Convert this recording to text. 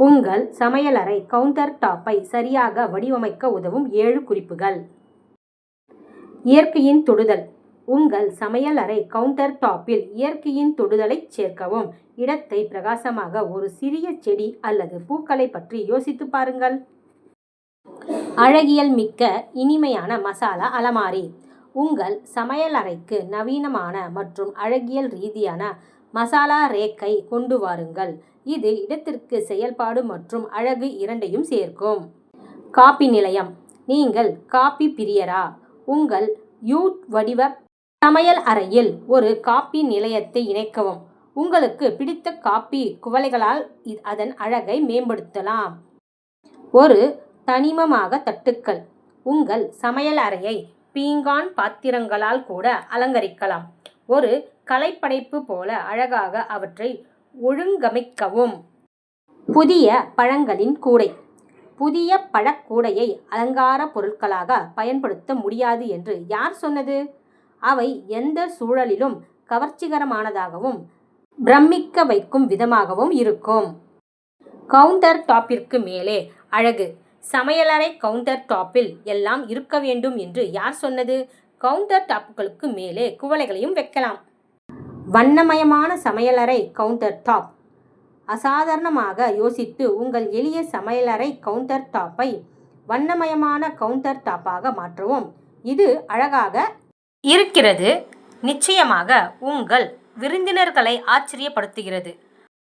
உங்கள் சமையலறை கவுண்டர் டாப்பை சரியாக வடிவமைக்க உதவும் 7 குறிப்புகள். இயற்கையின் தொடுதல். உங்கள் சமையலறை கவுண்டர் டாப்பில் இயற்கையின் தொடுதலைச் சேர்க்கவும். இடத்தை பிரகாசமாக ஒரு சிறிய செடி அல்லது பூக்களை பற்றி யோசித்துப் பாருங்கள். அழகியல் மிக்க இனிமையான மசாலா அலமாரி. உங்கள் சமையலறைக்கு நவீனமான மற்றும் அழகியல் ரீதியான மசாலா ரேக்கை கொண்டு வாருங்கள். இது இடத்திற்கு செயல்பாடு மற்றும் அழகு இரண்டையும் சேர்க்கும். காபி நிலையம். நீங்கள் காபி பிரியரா? உங்கள் யூட் வடிவ சமையல் அறையில் ஒரு காபி நிலையத்தை இணைக்கவும். உங்களுக்கு பிடித்த காபி குவளைகளால் அதன் அழகை மேம்படுத்தலாம். ஒரு தனிமமாக தட்டுக்கள். உங்கள் சமையல் அறையை பீங்கான் பாத்திரங்களால் கூட அலங்கரிக்கலாம். ஒரு கலைப்படைப்பு போல அழகாக அவற்றை ஒழுங்கமைக்கவும். புதிய பழங்களின் கூடை. புதிய பழக்கூடையை அலங்கார பொருட்களாக பயன்படுத்த முடியாது என்று யார் சொன்னது? அவை எந்த சூழலிலும் கவர்ச்சிகரமானதாகவும் பிரமிக்க வைக்கும் விதமாகவும் இருக்கும். கவுண்டர் டாப்பிற்கு மேலே அழகு. சமையலறை கவுண்டர் டாப்பில் எல்லாம் இருக்க வேண்டும் என்று யார் சொன்னது? கவுண்டர் டாப்புகளுக்கு மேலே குவளைகளையும் வைக்கலாம். வண்ணமயமான சமையலறை கவுண்டர் டாப். அசாதாரணமாக யோசித்து உங்கள் எளிய சமையலறை கவுண்டர் டாப்பை வண்ணமயமான கவுண்டர் டாப்பாக மாற்றவும். இது அழகாக இருக்கிறது. நிச்சயமாக உங்கள் விருந்தினர்களை ஆச்சரியப்படுத்துகிறது.